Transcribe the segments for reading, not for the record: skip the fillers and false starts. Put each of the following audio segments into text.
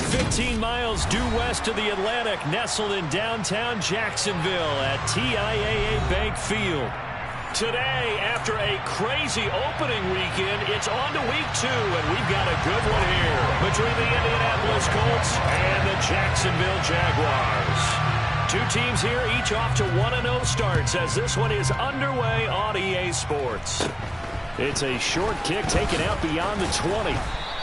15 miles due west of the Atlantic, nestled in downtown Jacksonville at TIAA Bank Field. Today, after a crazy opening weekend, it's on to week 2, and we've got a good one here between the Indianapolis Colts and the Jacksonville Jaguars. Two teams here, each off to 1-0 starts as this one is underway on EA Sports. It's a short kick taken out beyond the 20.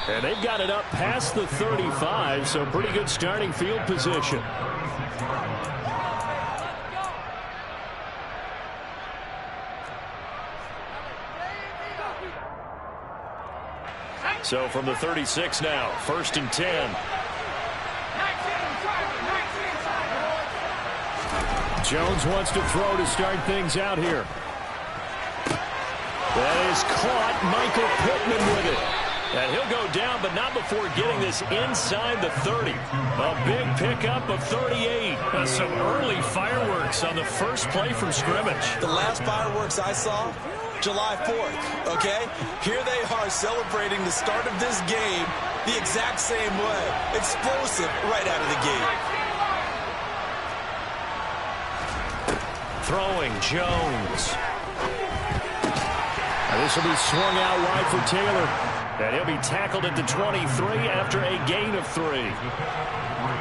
And they've got it up past the 35, so pretty good starting field position. So from the 36 now, 1st and 10. Jones wants to throw to start things out here. That is caught. Michael Pittman with it. And he'll go down, but not before getting this inside the 30. A big pickup of 38. Some early fireworks on the first play from scrimmage. The last fireworks I saw, July 4th, okay? Here they are celebrating the start of this game the exact same way. Explosive right out of the gate. Throwing Jones. And this will be swung out wide for Taylor. And he'll be tackled at the 23 after a gain of 3.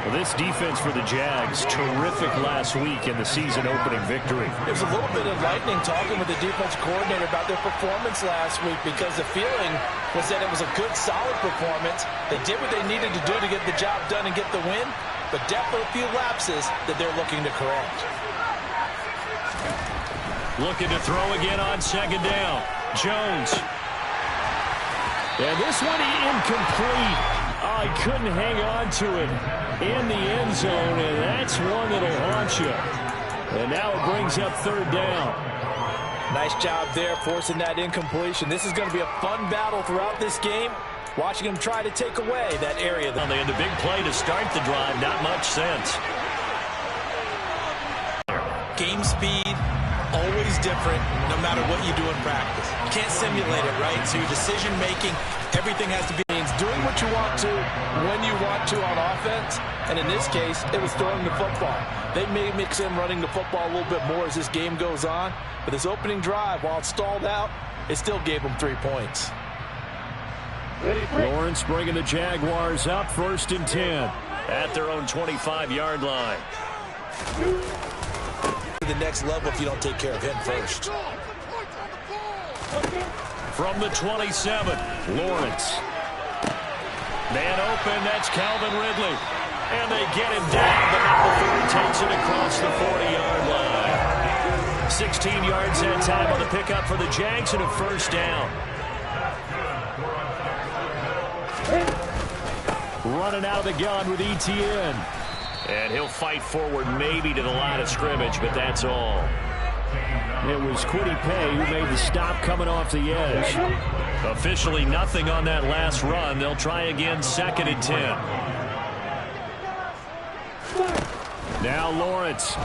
Well, this defense for the Jags, terrific last week in the season-opening victory. It was a little bit enlightening talking with the defense coordinator about their performance last week because the feeling was that it was a good, solid performance. They did what they needed to do to get the job done and get the win, but definitely a few lapses that they're looking to correct. Looking to throw again on 2nd down. Jones. And this one incomplete. Oh, he couldn't hang on to it in the end zone, and that's one that'll haunt you. And now it brings up 3rd down. Nice job there forcing that incompletion. This is going to be a fun battle throughout this game. Watching him try to take away that area. They had the big play to start the drive. Not much sense. Game speed, always different no matter what you do in practice. You can't simulate it, right? So your decision-making, everything has to be doing what you want to, when you want to on offense. And in this case, it was throwing the football. They may mix in running the football a little bit more as this game goes on. But this opening drive, while it stalled out, it still gave them 3 points. Lawrence bringing the Jaguars up 1st and 10 at their own 25-yard line. The next level if you don't take care of him first. From the 27, Lawrence. Man open, that's Calvin Ridley. And they get him down, but not before he takes it across the 40-yard line. 16 yards that time on the pickup for the Jags and a 1st down. Running out of the gun with Etienne. And he'll fight forward maybe to the line of scrimmage, but that's all. It was Kwity Paye who made the stop coming off the edge. Officially nothing on that last run. They'll try again 2nd and 10. Now Lawrence.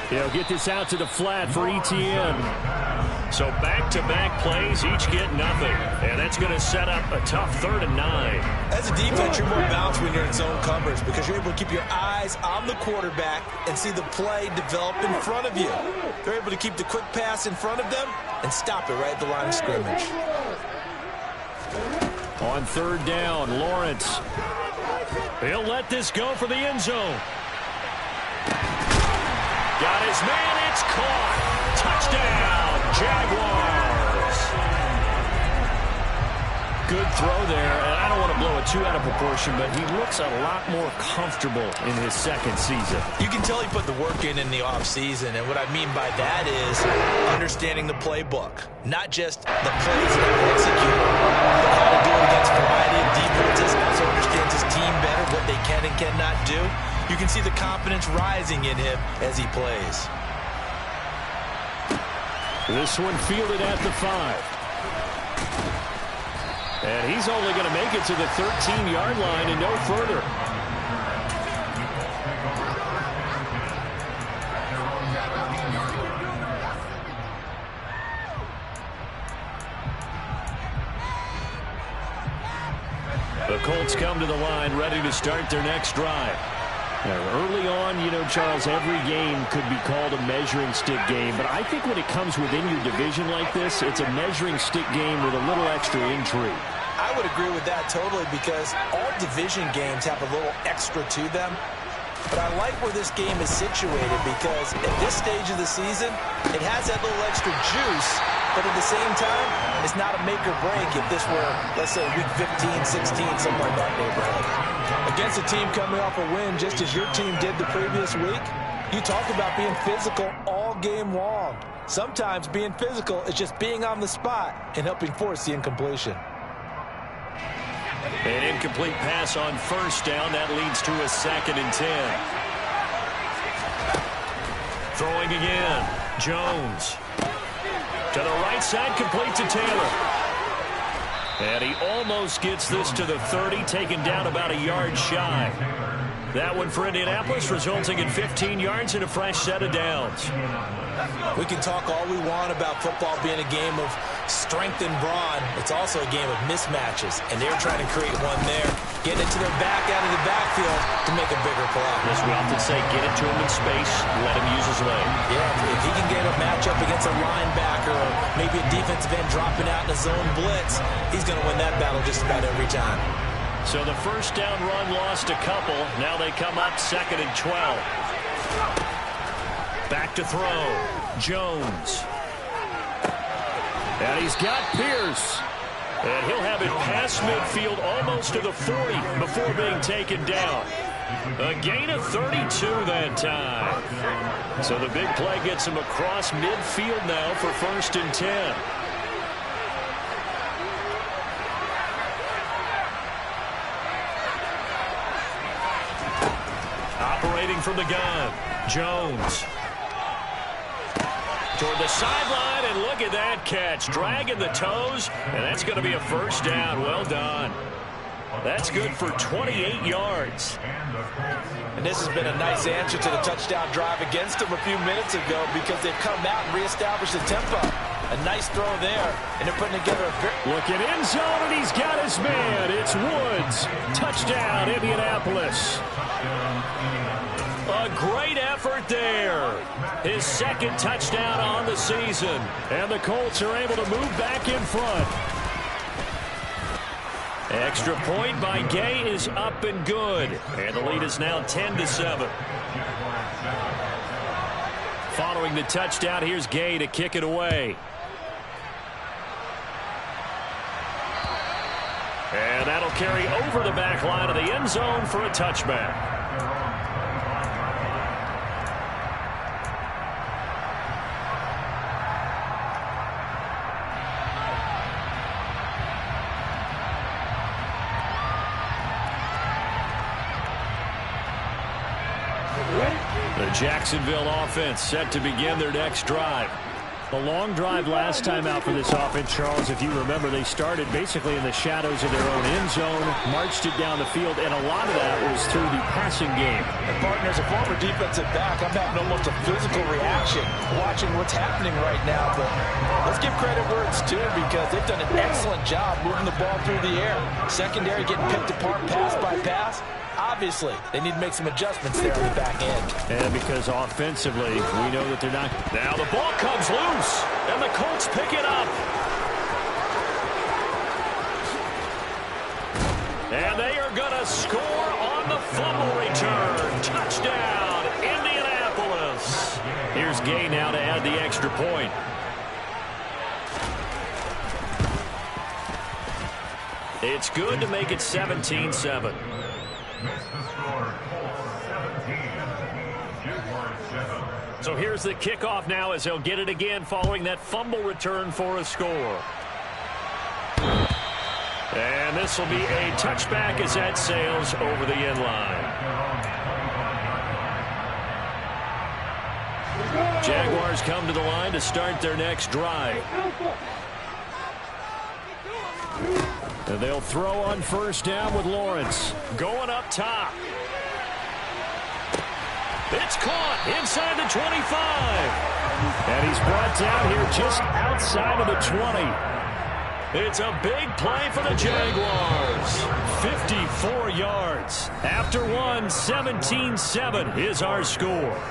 He'll get this out to the flat for Etienne. So back-to-back plays, each get nothing. And that's going to set up a tough 3rd and 9. As a defense, you're more balanced when you're in zone coverage because you're able to keep your eyes on the quarterback and see the play develop in front of you. They're able to keep the quick pass in front of them and stop it right at the line of scrimmage. On 3rd down, Lawrence. He'll let this go for the end zone. Got his man, it's caught. Touchdown, Jaguars. Good throw there, and I don't want to blow it too out of proportion, but he looks a lot more comfortable in his 2nd season. You can tell he put the work in the offseason, and what I mean by that is understanding the playbook, not just the plays that he execute, but how to do it against a variety of defenses, also understands his team better, what they can and cannot do. You can see the confidence rising in him as he plays. This one fielded at the 5. And he's only going to make it to the 13-yard line and no further. The Colts come to the line, ready to start their next drive. Now, early on, you know, Charles, every game could be called a measuring stick game. But I think when it comes within your division like this, it's a measuring stick game with a little extra intrigue. I would agree with that totally, because all division games have a little extra to them. But I like where this game is situated, because at this stage of the season, it has that little extra juice. But at the same time, it's not a make or break if this were, let's say, week 15, 16, somewhere in that neighborhood. Against a team coming off a win, just as your team did the previous week, you talk about being physical all game long. Sometimes being physical is just being on the spot and helping force the incompletion. An incomplete pass on first down. That leads to a 2nd and 10. Throwing again. Jones. To the right side, complete to Taylor. And he almost gets this to the 30, taken down about a yard shy. That one for Indianapolis, resulting in 15 yards and a fresh set of downs. We can talk all we want about football being a game of strength and brawn. It's also a game of mismatches, and they're trying to create one there, getting it to their back out of the backfield to make a bigger play. As we often say, get it to him in space, let him use his leg. Yeah, if he can get a matchup against a linebacker or maybe a defensive end dropping out in a zone blitz, he's going to win that battle just about every time. So the first down run lost a couple. Now they come up 2nd and 12. Back to throw. Jones. And he's got Pierce. And he'll have it past midfield almost to the 40 before being taken down. A gain of 32 that time. So the big play gets him across midfield now for 1st and 10. Operating from the gun, Jones. Toward the sideline, and look at that catch. Dragging the toes, and that's going to be a first down. Well done. That's good for 28 yards. And this has been a nice answer to the touchdown drive against them a few minutes ago, because they've come out and reestablished the tempo. A nice throw there, and they're putting together a very... Look at end zone, and he's got his man. It's Woods. Touchdown, Indianapolis. A great effort there. His 2nd touchdown on the season. And the Colts are able to move back in front. Extra point by Gay is up and good. And the lead is now 10-7. Following the touchdown, here's Gay to kick it away. And that'll carry over the back line of the end zone for a touchback. The Jacksonville offense set to begin their next drive. A long drive last time out for this offense, Charles. If you remember, they started basically in the shadows of their own end zone, marched it down the field, and a lot of that was through the passing game. And partner, as a former defensive back, I'm having almost a physical reaction watching what's happening right now. But let's give credit where it's due, because they've done an excellent job moving the ball through the air. Secondary getting picked apart pass by pass. Obviously, they need to make some adjustments there on the back end. And because offensively, we know that they're not. Now the ball comes loose, and the Colts pick it up. And they are going to score on the fumble return. Touchdown, Indianapolis. Here's Gay now to add the extra point. It's good to make it 17-7. So here's the kickoff now, as they'll get it again following that fumble return for a score. And this will be a touchback as that sails over the end line. Jaguars come to the line to start their next drive. And they'll throw on first down with Lawrence. Going up top. It's caught inside the 25. And he's brought down here just outside of the 20. It's a big play for the Jaguars. 54 yards. After one, 17-7 is our score.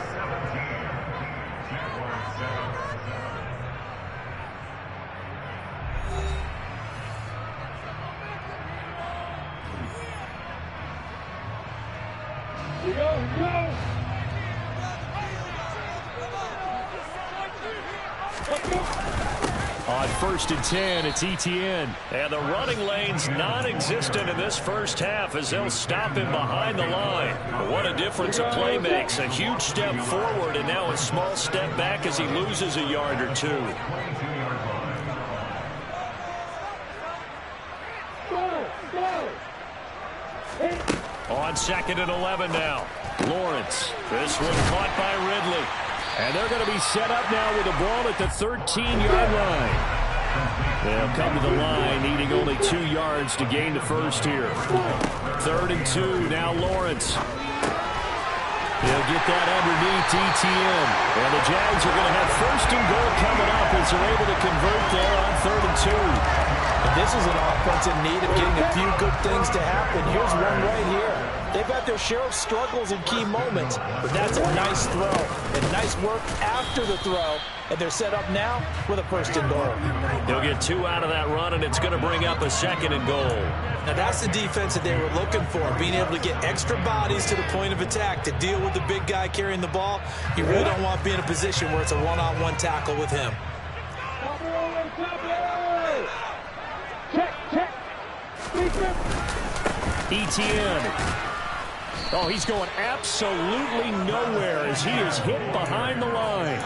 On 1st and 10, it's ETN. And the running lane's non-existent in this first half as they'll stop him behind the line. What a difference a play makes. A huge step forward and now a small step back as he loses a yard or two. On 2nd and 11 now. Lawrence. This one caught by Ridley. And they're going to be set up now with the ball at the 13-yard line. They'll come to the line, needing only 2 yards to gain the first here. 3rd and 2, now Lawrence. He'll get that underneath ETN. And the Jags are going to have 1st and goal coming up as they're able to convert there on 3rd and 2. And this is an offense in need of getting a few good things to happen. Here's one right here. They've had their share of struggles in key moments, but that's a nice throw and nice work after the throw. And they're set up now with a 1st and goal. They'll get 2 out of that run, and it's going to bring up a 2nd and goal. Now that's the defense that they were looking for, being able to get extra bodies to the point of attack to deal with the big guy carrying the ball. You really don't want to be in a position where it's a one-on-one tackle with him. ETN. Oh, he's going absolutely nowhere as he is hit behind the line.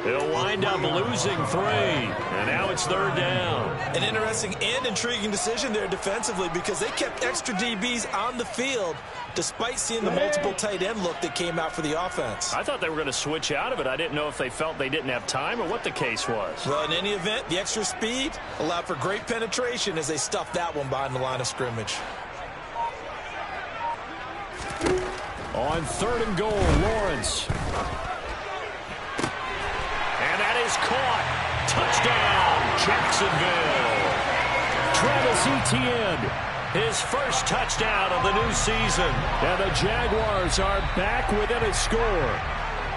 They'll wind up losing 3, and now it's 3rd down. An interesting and intriguing decision there defensively because they kept extra DBs on the field despite seeing the multiple tight end look that came out for the offense. I thought they were going to switch out of it. I didn't know if they felt they didn't have time or what the case was. Well, in any event, the extra speed allowed for great penetration as they stuffed that one behind the line of scrimmage. On 3rd and goal, Lawrence. And that is caught. Touchdown, Jacksonville. Travis Etienne, his first touchdown of the new season. And the Jaguars are back within a score.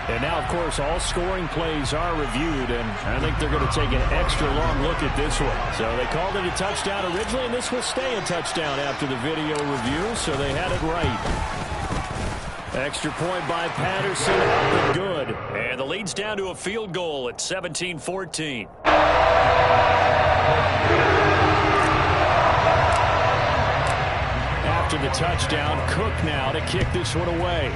And now, of course, all scoring plays are reviewed, and I think they're going to take an extra long look at this one. So they called it a touchdown originally, and this will stay a touchdown after the video review, so they had it right. Extra point by Patterson, up and good. And the lead's down to a field goal at 17-14. After the touchdown, Cook now to kick this one away.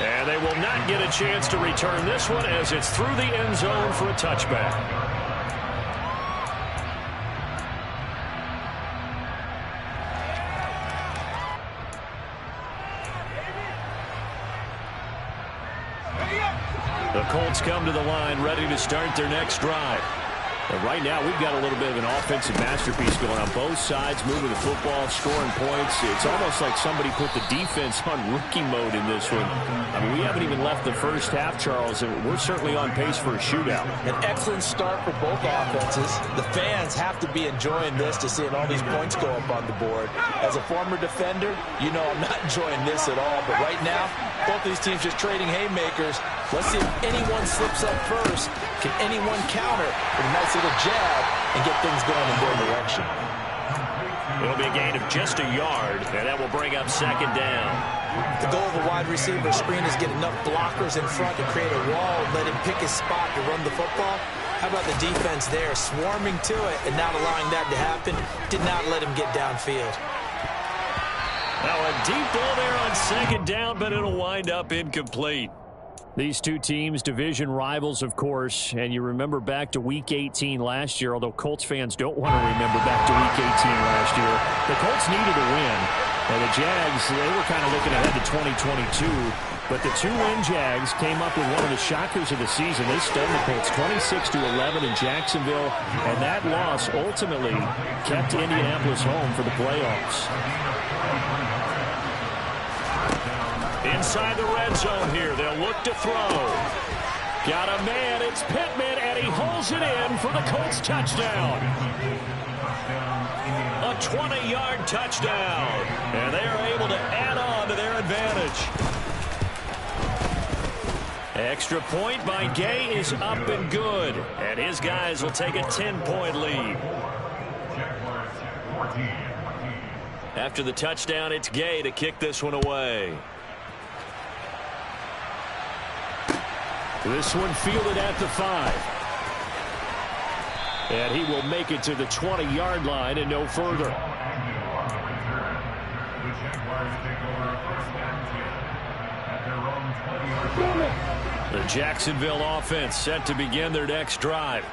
And they will not get a chance to return this one as it's through the end zone for a touchback. The Colts come to the line ready to start their next drive. And right now, we've got a little bit of an offensive masterpiece going on both sides, moving the football, scoring points. It's almost like somebody put the defense on rookie mode in this one. I mean, we haven't even left the first half, Charles, and we're certainly on pace for a shootout. An excellent start for both offenses. The fans have to be enjoying this to seeing all these points go up on the board. As a former defender, you know I'm not enjoying this at all. But right now, both these teams just trading haymakers. Let's see if anyone slips up first. Can anyone counter with a nice little jab and get things going in their direction? It'll be a gain of just a yard, and that will bring up 2nd down. The goal of a wide receiver screen is get enough blockers in front to create a wall and let him pick his spot to run the football. How about the defense there, swarming to it and not allowing that to happen? Did not let him get downfield. Now a deep ball there on 2nd down, but it'll wind up incomplete. These two teams, division rivals, of course, and you remember back to Week 18 last year, although Colts fans don't want to remember back to Week 18 last year. The Colts needed a win, and the Jags, they were kind of looking ahead to 2022, but the 2-win Jags came up with one of the shockers of the season. They stunned the Colts 26-11 in Jacksonville, and that loss ultimately kept Indianapolis home for the playoffs. Inside the red zone here, they'll look to throw. Got a man, it's Pittman, And he holds it in for the Colts touchdown. A 20-yard touchdown. And they are able to add on to their advantage. Extra point by Gay is up and good. And his guys will take a 10-point lead. After the touchdown, it's Gay to kick this one away. This one fielded at the 5. And he will make it to the 20-yard line and no further. The Jacksonville offense set to begin their next drive.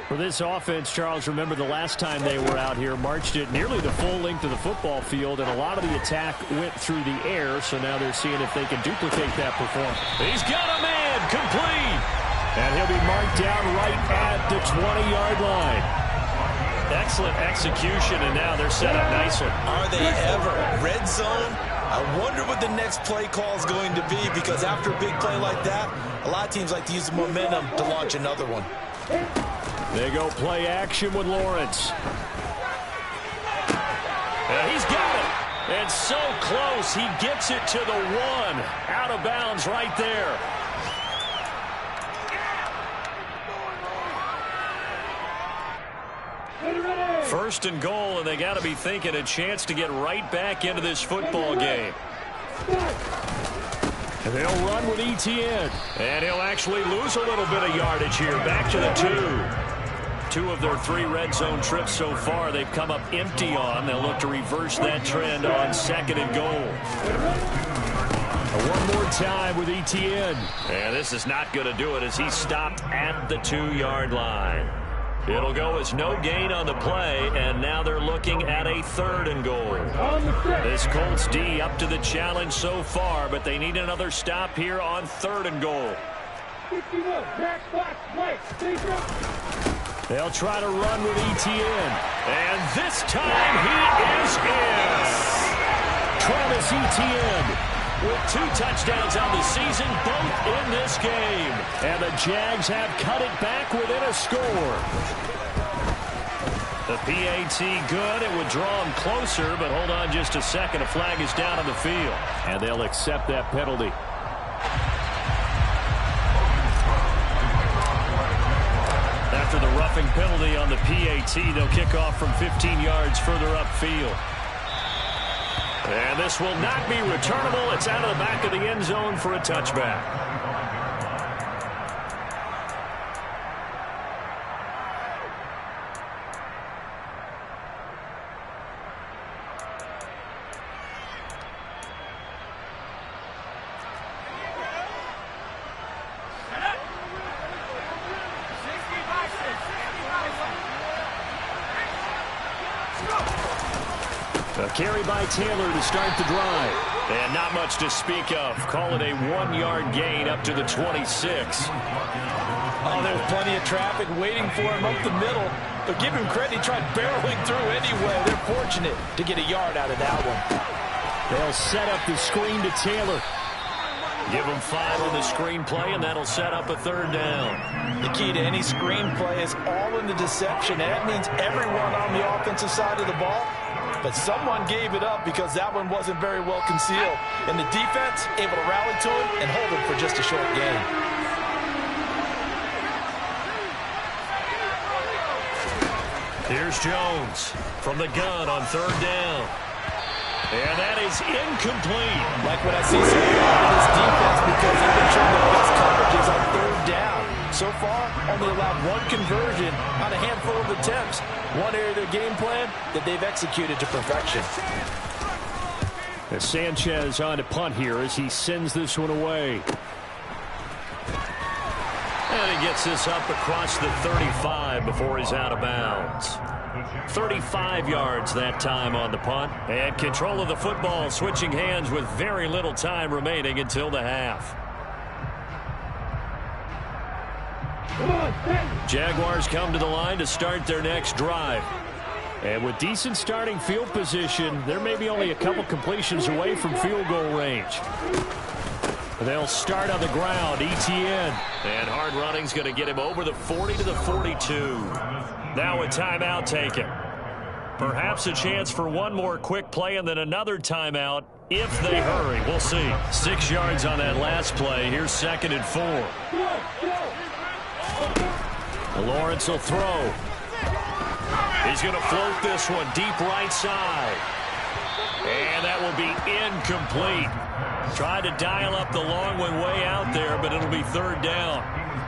For this offense, Charles, remember the last time they were out here, marched it nearly the full length of the football field, and a lot of the attack went through the air, so now they're seeing if they can duplicate that performance. He's got a man, complete, and he'll be marked down right at the 20-yard line. Excellent execution, and now they're set up nicely. Are they ever? Red zone? I wonder what the next play call is going to be, because after a big play like that, a lot of teams like to use the momentum to launch another one. They go play action with Lawrence. And he's got it. And so close, he gets it to the 1. Out of bounds right there. First and goal, and they got to be thinking a chance to get right back into this football game. And they'll run with Etienne. And he'll actually lose a little bit of yardage here. Back to the 2. 2 of their 3 red zone trips so far they've come up empty on. They'll look to reverse that trend on 2nd and goal. One more time with Etienne. And this is not going to do it as he's stopped at the 2-yard line. It'll go as no gain on the play, and now they're looking at a 3rd and goal. This Colts D up to the challenge so far, but they need another stop here on 3rd and goal. They'll try to run with Etienne. And this time he is in. Travis Etienne with 2 touchdowns on the season, both in this game. And the Jags have cut it back within a score. The PAT good. It would draw them closer, but hold on just a second. A flag is down on the field. And they'll accept that penalty. After the roughing penalty on the PAT, they'll kick off from 15 yards further upfield. And this will not be returnable. It's out of the back of the end zone for a touchback. A carry by Taylor to start the drive. And not much to speak of. Call it a 1-yard gain up to the 26. Oh, there's plenty of traffic waiting for him up the middle. But give him credit, he tried barreling through anyway. They're fortunate to get a yard out of that one. They'll set up the screen to Taylor. Give him 5 on the screenplay, and that'll set up a 3rd down. The key to any screenplay is all in the deception. And that means everyone on the offensive side of the ball. But someone gave it up because that one wasn't very well concealed. And the defense able to rally to him and hold him for just a short gain. Here's Jones from the gun on 3rd down. And that is incomplete. Like what I see so far in this defense, because they've been showing the best coverages on 3rd down. So far, only allowed 1 conversion on a handful of attempts. One area of their game plan that they've executed to perfection. As Sanchez on to punt here as he sends this one away. And he gets this up across the 35 before he's out of bounds. 35 yards that time on the punt. And control of the football switching hands with very little time remaining until the half. Jaguars come to the line to start their next drive. And with decent starting field position, they're maybe only a couple completions away from field goal range. They'll start on the ground. Etienne. And hard running's going to get him over the 40 to the 42. Now a timeout taken. Perhaps a chance for one more quick play and then another timeout if they hurry. We'll see. 6 yards on that last play. Here's 2nd and 4. Lawrence will throw. He's going to float this one deep right side. And that will be incomplete. Tried to dial up the long one way out there, but it'll be 3rd down.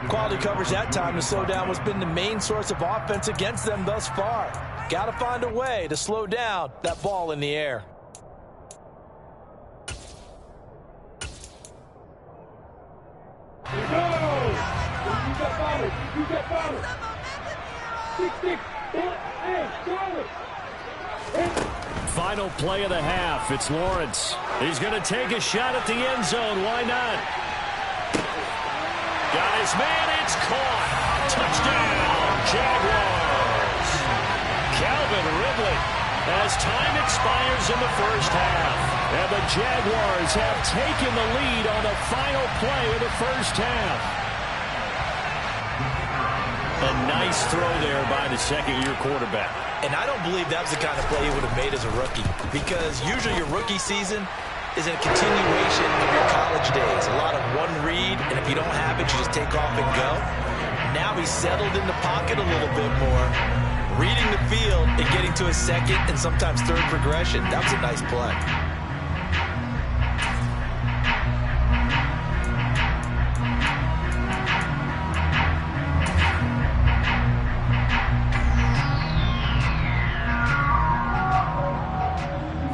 Quality coverage that time to slow down has been the main source of offense against them thus far. Got to find a way to slow down that ball in the air. Final play of the half. It's Lawrence. He's going to take a shot at the end zone. Why not? Got his man. It's caught. Touchdown, Jaguars. Calvin Ridley as time expires in the first half. And the Jaguars have taken the lead on the final play of the first half. A nice throw there by the second-year quarterback. And I don't believe that was the kind of play he would have made as a rookie, because usually your rookie season is a continuation of your college days. A lot of one read, and if you don't have it, you just take off and go. Now he's settled in the pocket a little bit more, reading the field and getting to his second and sometimes third progression. That was a nice play.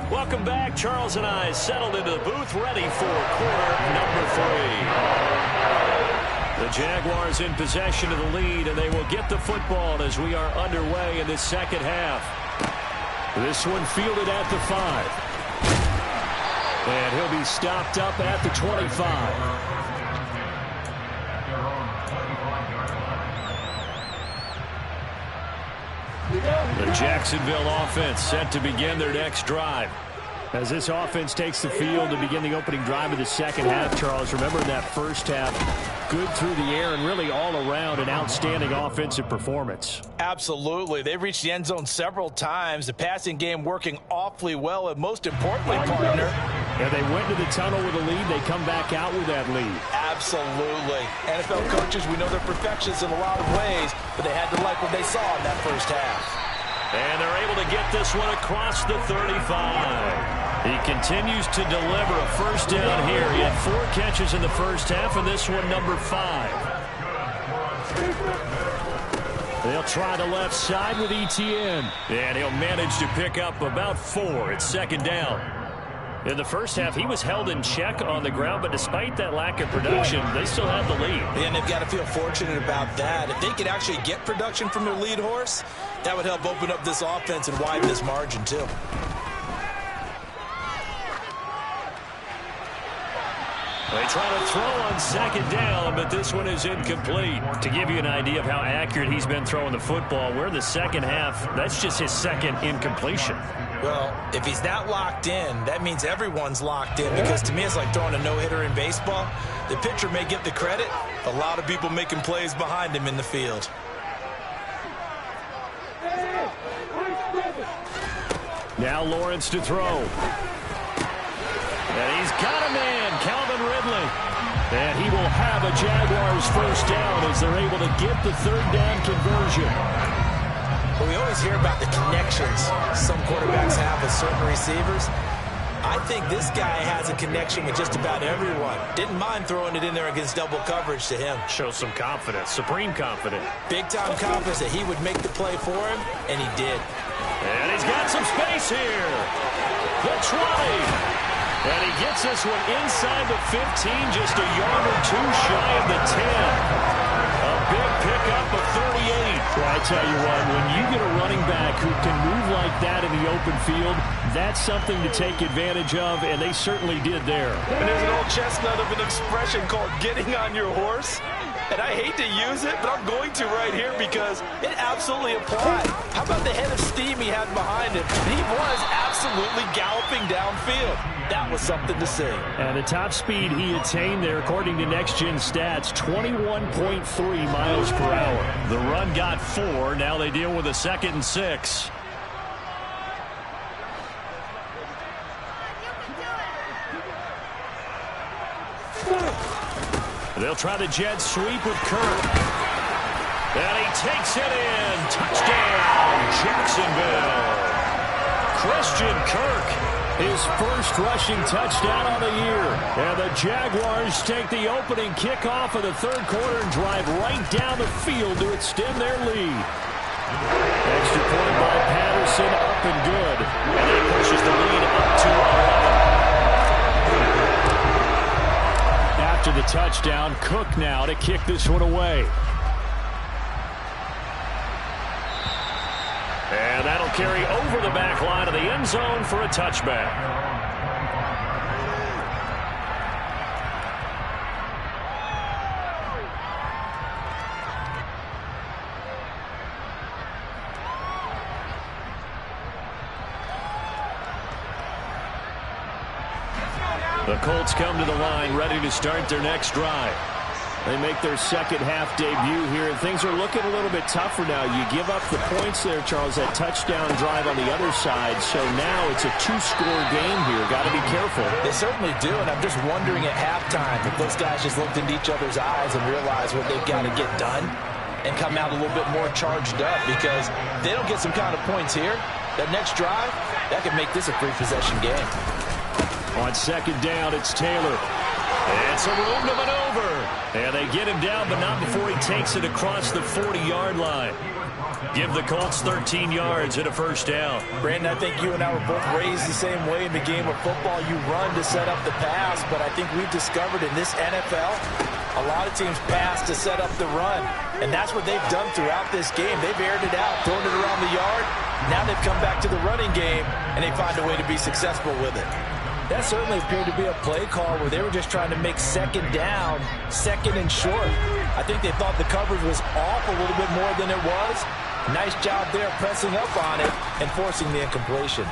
Welcome back. Charles and I settled into the booth, ready for quarter number 3. The Jaguars in possession of the lead, and they will get the football as we are underway in this second half. This one fielded at the 5. And he'll be stopped up at the 25. The Jacksonville offense set to begin their next drive. As this offense takes the field to begin the opening drive of the second half, Charles, remember that first half, good through the air and really all around an outstanding offensive performance. Absolutely. They've reached the end zone several times. The passing game working awfully well, and most importantly, partner. And they went to the tunnel with a lead. They come back out with that lead. Absolutely. NFL coaches, we know they're perfectionists in a lot of ways, but they had to like what they saw in that first half. And they're able to get this one across the 35. He continues to deliver a first down here. He had 4 catches in the first half, and this one number 5. They'll try the left side with Etienne. And he'll manage to pick up about 4. It's 2nd down. In the first half, he was held in check on the ground, but despite that lack of production, they still have the lead. And they've got to feel fortunate about that. If they could actually get production from their lead horse, that would help open up this offense and widen this margin, too. They try to throw on 2nd down, but this one is incomplete. To give you an idea of how accurate he's been throwing the football, we're in the second half. That's just his second incompletion. Well, if he's not locked in, that means everyone's locked in, because to me it's like throwing a no-hitter in baseball. The pitcher may get the credit, a lot of people making plays behind him in the field. Now Lawrence to throw. And he's got a man, Calvin Ridley. And he will have a Jaguars first down as they're able to get the 3rd down conversion. Well, we always hear about the connections some quarterbacks have with certain receivers. I think this guy has a connection with just about everyone. Didn't mind throwing it in there against double coverage to him. Shows some confidence, supreme confidence. Big-time confidence that he would make the play for him, and he did. And he's got some space here. The 20. And he gets this one inside the 15, just a yard or 2 shy of the 10. A big pickup of 38. Well, I tell you what, when you get a running back who can move like that in the open field, that's something to take advantage of, and they certainly did there. And there's an old chestnut of an expression called getting on your horse. And I hate to use it, but I'm going to right here because it absolutely applied. How about the head of steam he had behind him? He was absolutely galloping downfield. That was something to see. And the top speed he attained there, according to Next Gen Stats, 21.3 miles per hour. The run got 4. Now they deal with a 2nd and 6. They'll try the jet sweep with Kirk. And he takes it in. Touchdown, Jacksonville. Christian Kirk, his first rushing touchdown on the year. And the Jaguars take the opening kickoff of the 3rd quarter and drive right down the field to extend their lead. Extra point by Patterson, up and good. And that pushes the lead up to 11. After the touchdown, Cook now to kick this one away. And that'll carry over the back line of the end zone for a touchback. The Colts come to the line, ready to start their next drive. They make their second half debut here, and things are looking a little bit tougher now. You give up the points there, Charles, that touchdown drive on the other side. So now it's a 2-score game here. Got to be careful. They certainly do, and I'm just wondering at halftime if those guys just looked into each other's eyes and realized what they've got to get done and come out a little bit more charged up, because if they don't get some kind of points here, that next drive, that could make this a 3-possession game. On 2nd down, it's Taylor. It's a room to maneuver. And they get him down, but not before he takes it across the 40-yard line. Give the Colts 13 yards and a 1st down. Brandon, I think you and I were both raised the same way in the game of football. You run to set up the pass, but I think we've discovered in this NFL, a lot of teams pass to set up the run. And that's what they've done throughout this game. They've aired it out, thrown it around the yard. Now they've come back to the running game, and they find a way to be successful with it. That certainly appeared to be a play call where they were just trying to make 2nd down, 2nd and short. I think they thought the coverage was off a little bit more than it was. Nice job there pressing up on it and forcing the incompletion.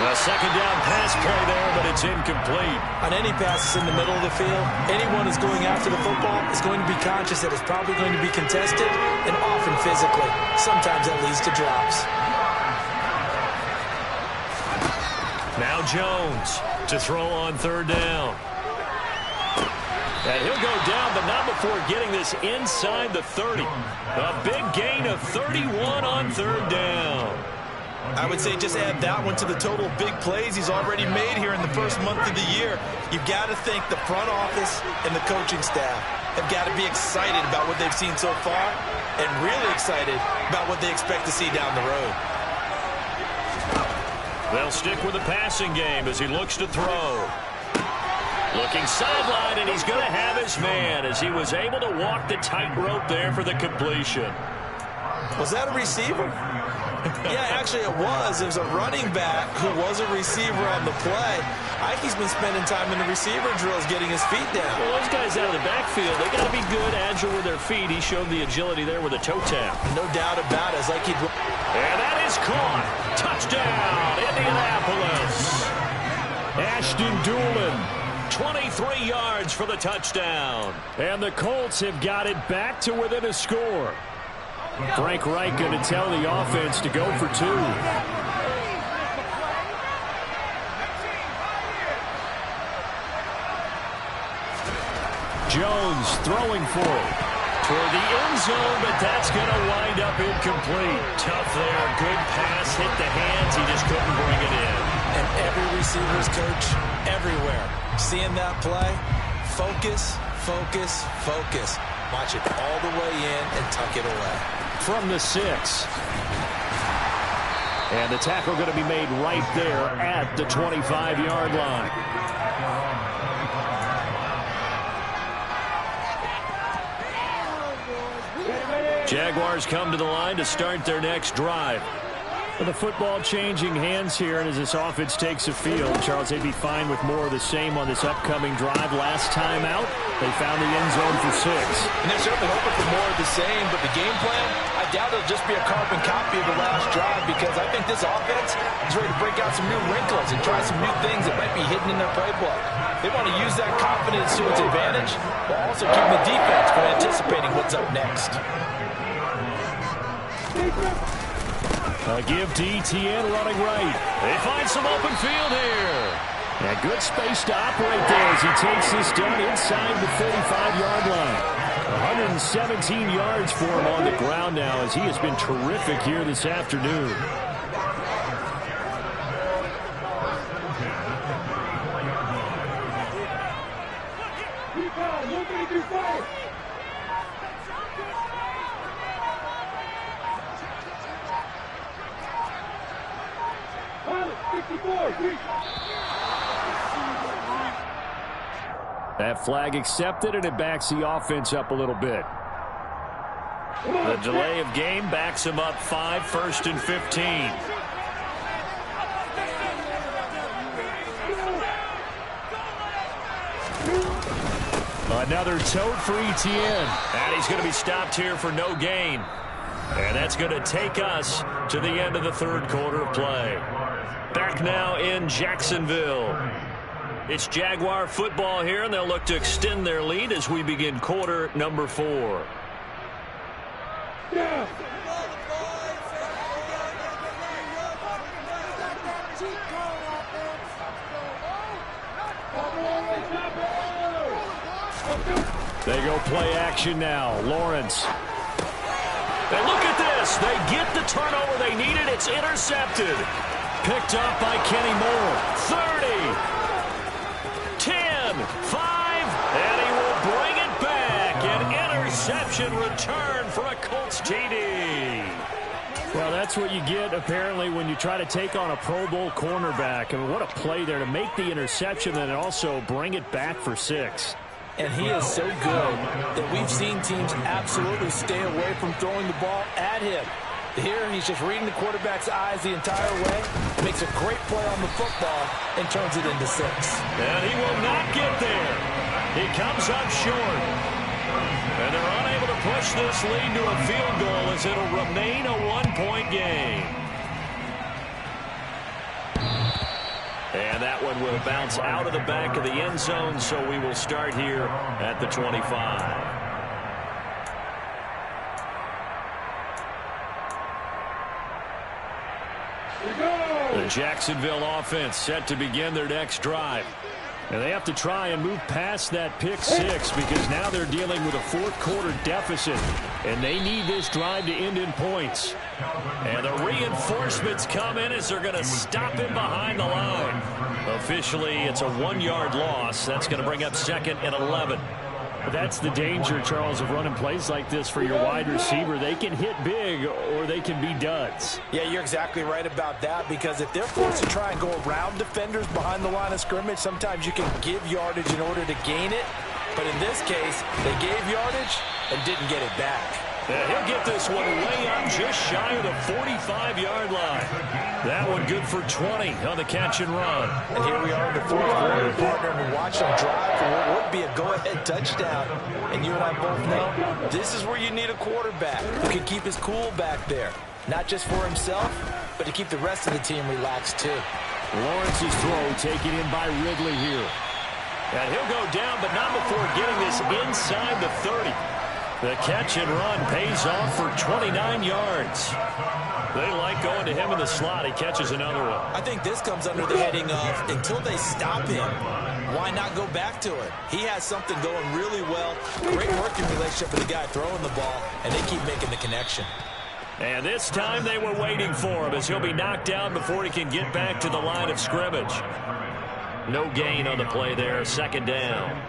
A 2nd down pass play there, but it's incomplete. On any passes in the middle of the field, anyone who's going after the football is going to be conscious that it's probably going to be contested, and often physically. Sometimes that leads to drops. Now Jones to throw on 3rd down. And he'll go down, but not before getting this inside the 30. A big gain of 31 on 3rd down. I would say just add that one to the total of big plays he's already made here in the first month of the year. You've got to think the front office and the coaching staff have got to be excited about what they've seen so far and really excited about what they expect to see down the road. They'll stick with the passing game as he looks to throw. Looking sideline, and he's going to have his man as he was able to walk the tightrope there for the completion. Was that a receiver? Yeah, actually it was. It was a running back who was a receiver on the play. I think he's been spending time in the receiver drills getting his feet down. Well, those guys out of the backfield, they got to be good, agile with their feet. He showed the agility there with a toe tap. No doubt about it. It's like he'd... And that is caught. Touchdown, Indianapolis. Ashton Doolin, 23 yards for the touchdown. And the Colts have got it back to within a score. Frank Reich going to tell the offense to go for 2. Jones throwing for it. Toward the end zone, but that's going to wind up incomplete. Tough there. Good pass. Hit the hands. He just couldn't bring it in. And every receiver's coach everywhere. Seeing that play, focus, focus, focus. Watch it all the way in and tuck it away. From the 6. And the tackle going to be made right there at the 25-yard line. Jaguars come to the line to start their next drive. With the football changing hands here, and as this offense takes the field, Charles, they'd be fine with more of the same on this upcoming drive. Last time out, they found the end zone for 6. And they're certainly hoping for more of the same, but the game plan, I doubt it'll just be a carbon copy of the last drive, because I think this offense is ready to break out some new wrinkles and try some new things that might be hidden in their playbook. They want to use that confidence to its advantage, while also keeping the defense from anticipating what's up next. Give to Etienne running right. They find some open field here. And good space to operate there as he takes this down inside the 35-yard line. 117 yards for him on the ground now as he has been terrific here this afternoon. That flag accepted, and it backs the offense up a little bit. The delay of game backs him up 5, 1st and 15. Another tote for Etienne. And he's going to be stopped here for no gain. And that's going to take us to the end of the third quarter of play. Back now in Jacksonville. It's Jaguar football here, and they'll look to extend their lead as we begin quarter number 4. Yeah. They go play action now. Lawrence. And look at this. They get the turnover they needed. It's intercepted. Picked up by Kenny Moore. 30. 10. 5. And he will bring it back. An interception return for a Colts TD. Well, that's what you get, apparently, when you try to take on a Pro Bowl cornerback. I mean, what a play there to make the interception and also bring it back for 6. And he is so good that we've seen teams absolutely stay away from throwing the ball at him. Here, he's just reading the quarterback's eyes the entire way, makes a great play on the football, and turns it into 6. And he will not get there. He comes up short. And they're unable to push this lead to a field goal as it'll remain a one-point game. And that one will bounce out of the back of the end zone, so we will start here at the 25. The Jacksonville offense set to begin their next drive. And they have to try and move past that pick 6 because now they're dealing with a fourth-quarter deficit, and they need this drive to end in points. And the reinforcements come in as they're going to stop him behind the line. Officially, it's a 1-yard loss. That's going to bring up 2nd and 11. That's the danger, Charles, of running plays like this for your wide receiver. They can hit big or they can be duds. Yeah, you're exactly right about that, because if they're forced to try and go around defenders behind the line of scrimmage, sometimes you can give yardage in order to gain it. But in this case, they gave yardage and didn't get it back. And he'll get this one way up just shy of the 45-yard line. That one good for 20 on the catch and run. And here we are in the fourth quarter, partner, and we watch them drive for what would be a go-ahead touchdown. And you and I both know this is where you need a quarterback who can keep his cool back there. Not just for himself, but to keep the rest of the team relaxed too. Lawrence's throw taken in by Ridley here. And he'll go down, but not before getting this inside the 30. The catch and run pays off for 29 yards. They like going to him in the slot. He catches another one. I think this comes under the heading of until they stop him, why not go back to it? He has something going really well. Great working relationship with the guy throwing the ball, and they keep making the connection. And this time they were waiting for him as he'll be knocked down before he can get back to the line of scrimmage. No gain on the play there. 2nd down.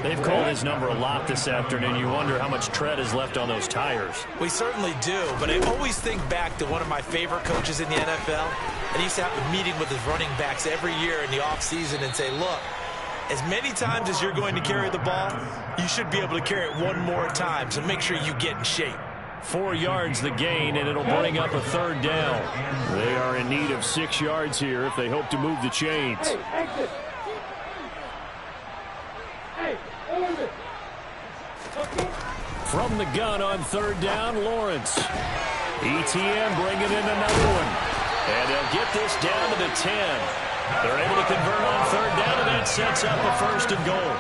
They've called his number a lot this afternoon. You wonder how much tread is left on those tires. We certainly do, but I always think back to one of my favorite coaches in the NFL, and he used to have a meeting with his running backs every year in the offseason and say, look, as many times as you're going to carry the ball, you should be able to carry it one more time, so make sure you get in shape. 4 yards the gain, and it'll bring up a 3rd down. They are in need of 6 yards here if they hope to move the chains. From the gun on 3rd down, Lawrence. ETN bringing in another one. And they'll get this down to the 10. They're able to convert on 3rd down, and that sets up a 1st and goal.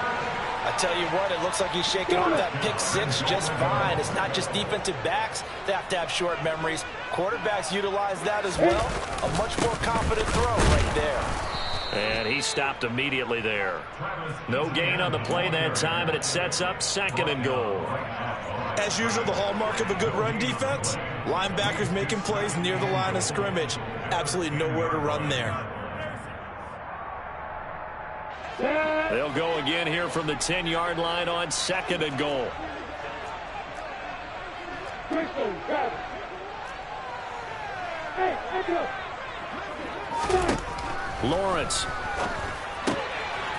I tell you what, it looks like he's shaking off that pick 6 just fine. It's not just defensive backs that have to have short memories. Quarterbacks utilize that as well. A much more confident throw right there. And he stopped immediately there. No gain on the play that time, and it sets up 2nd and goal. As usual, the hallmark of a good run defense, linebackers making plays near the line of scrimmage. Absolutely nowhere to run there. They'll go again here from the 10-yard line on 2nd and goal. Lawrence.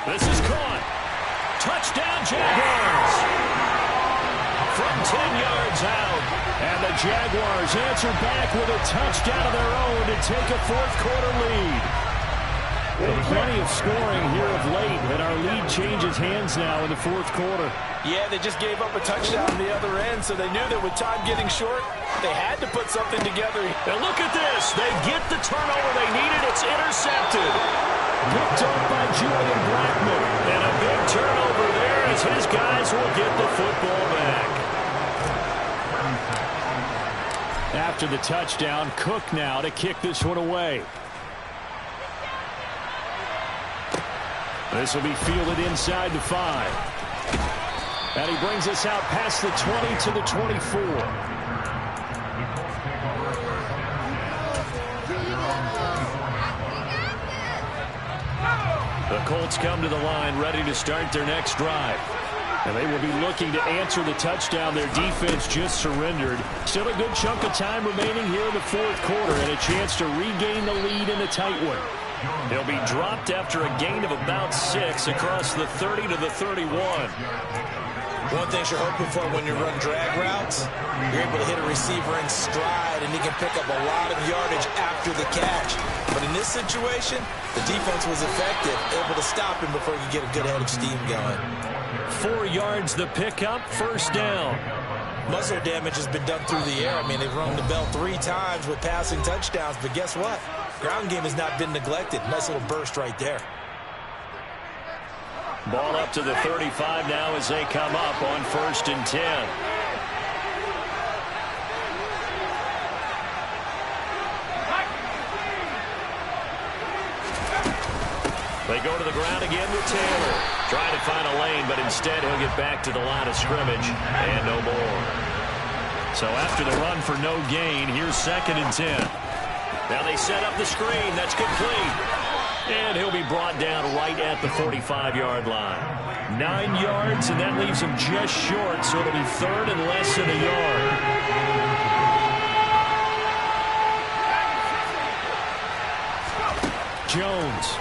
This is caught. Touchdown, Jaguars. From 10 yards out. And the Jaguars answer back with a touchdown of their own to take a 4th-quarter lead. Plenty of scoring here of late, and our lead changes hands now in the 4th quarter. Yeah, they just gave up a touchdown on the other end, so they knew that with time getting short, they had to put something together. And look at this. They get the turnover they needed. It's intercepted. Picked up by Julian Blackman. And a big turnover there as his guys will get the football back. After the touchdown, Cook now to kick this one away. This will be fielded inside the 5. And he brings us out past the 20 to the 24. The Colts come to the line ready to start their next drive. And they will be looking to answer the touchdown their defense just surrendered. Still a good chunk of time remaining here in the 4th quarter and a chance to regain the lead in a tight one. They'll be dropped after a gain of about 6 across the 30 to the 31. One thing you're hoping for when you run drag routes, you're able to hit a receiver in stride, and he can pick up a lot of yardage after the catch. But in this situation, the defense was effective, able to stop him before he could get a good head of steam going. 4 yards the pickup, 1st down. Muscle damage has been done through the air. I mean, they've rung the bell 3 times with passing touchdowns, but guess what? Ground game has not been neglected. Nice little burst right there. Ball up to the 35 now as they come up on 1st and 10. They go to the ground again with Taylor. Trying to find a lane, but instead he'll get back to the line of scrimmage and no more. So after the run for no gain, here's 2nd and 10. Now they set up the screen. That's complete. And he'll be brought down right at the 45-yard line. 9 yards, and that leaves him just short, so it'll be 3rd and less than a yard. Jones.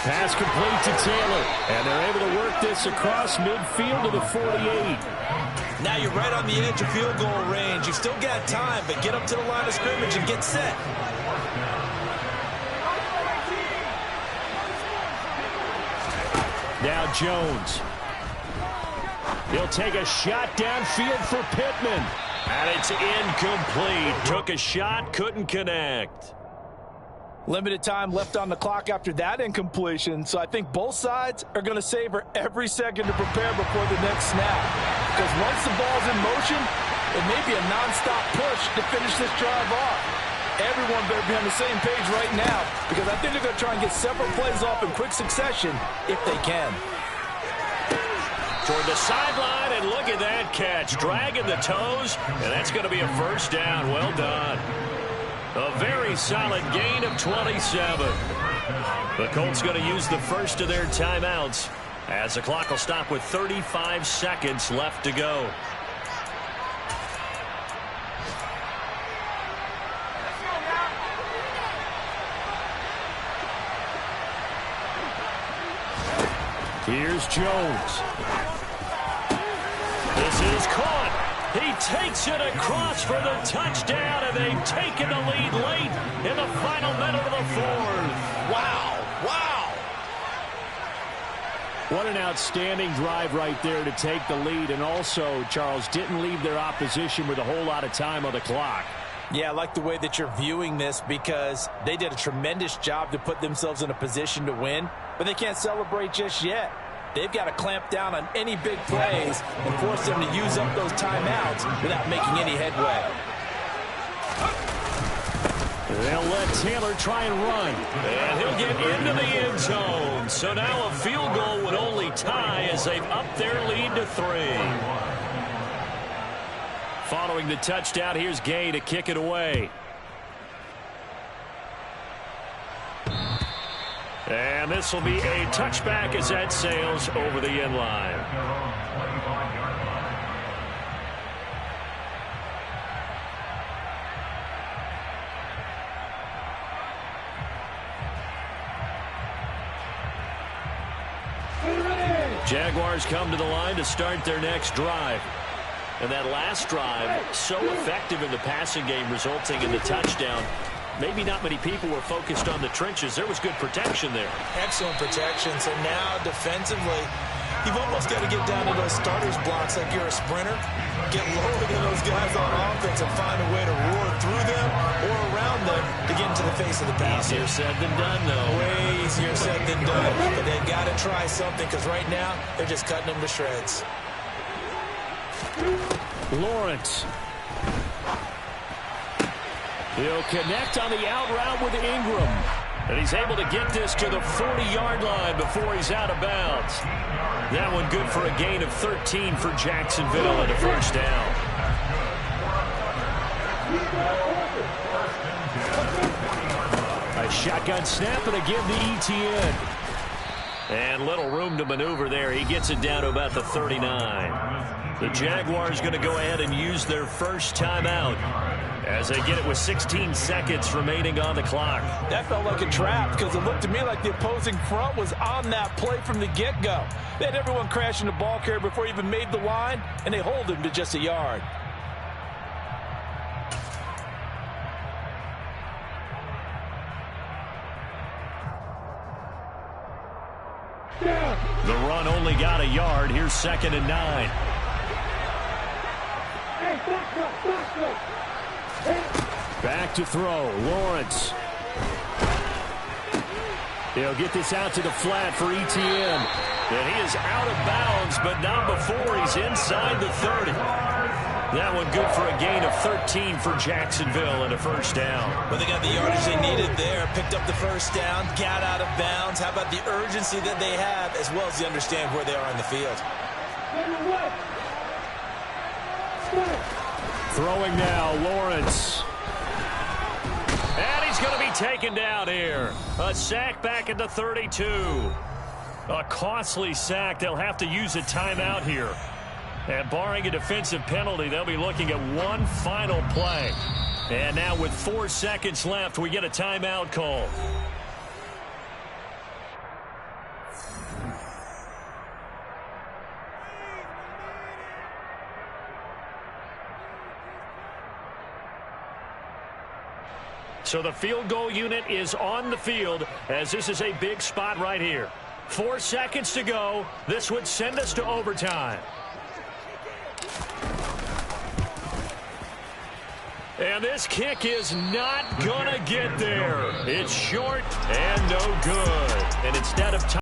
Pass complete to Taylor. And they're able to work this across midfield to the 48. Now you're right on the edge of field goal range. You've still got time, but get up to the line of scrimmage and get set. Now Jones. He'll take a shot downfield for Pittman. And it's incomplete. Took a shot, couldn't connect. Limited time left on the clock after that incompletion, so I think both sides are going to savor every second to prepare before the next snap. Because once the ball's in motion, it may be a nonstop push to finish this drive off. Everyone better be on the same page right now, because I think they're going to try and get several plays off in quick succession if they can. Toward the sideline, and look at that catch. Dragging the toes, and that's going to be a 1st down. Well done. A very solid gain of 27. The Colts going to use the first of their timeouts as the clock will stop with 35 seconds left to go. Here's Jones. This is caught. He takes it across for the touchdown, and they've taken the lead late in the final minute of the fourth. Wow. Wow. What an outstanding drive right there to take the lead. And also, Charles, didn't leave their opposition with a whole lot of time on the clock. Yeah, I like the way that you're viewing this because they did a tremendous job to put themselves in a position to win, but they can't celebrate just yet. They've got to clamp down on any big plays and force them to use up those timeouts without making any headway. They'll let Taylor try and run. And he'll get into the end zone. So now a field goal would only tie as they've upped their lead to 3. Following the touchdown, here's Gay to kick it away. And this will be a touchback as that sails over the end line. Jaguars come to the line to start their next drive. And that last drive, so effective in the passing game, resulting in the touchdown. Maybe not many people were focused on the trenches. There was good protection there. Excellent protection. So now defensively, you've almost got to get down to those starters blocks like you're a sprinter. Get lower than those guys on offense and find a way to roar through them or around them to get into the face of the passer. Easier said than done, though. Way easier said than done. But they've got to try something because right now they're just cutting them to shreds. Lawrence. He'll connect on the out route with Ingram. And he's able to get this to the 40-yard line before he's out of bounds. That one good for a gain of 13 for Jacksonville and a first down. A shotgun snap and again the ETN. And little room to maneuver there. He gets it down to about the 39. The Jaguars going to go ahead and use their first timeout as they get it with 16 seconds remaining on the clock. That felt like a trap because it looked to me like the opposing front was on that play from the get-go. They had everyone crashing the ball carrier before he even made the line, and they hold him to just a yard. The run only got a yard. Here's 2nd and 9. Back to throw. Lawrence. He'll get this out to the flat for ETN. And he is out of bounds, but not before he's inside the 30. That one good for a gain of 13 for Jacksonville and a first down. Well, they got the yardage they needed there, picked up the first down, got out of bounds. How about the urgency that they have as well as they understand where they are on the field? Throwing now, Lawrence. And he's going to be taken down here. A sack back at the 32. A costly sack. They'll have to use a timeout here. And barring a defensive penalty, they'll be looking at one final play. And now with 4 seconds left, we get a timeout call. So the field goal unit is on the field as this is a big spot right here. 4 seconds to go. This would send us to overtime. And this kick is not going to get there. It's short and no good. And instead of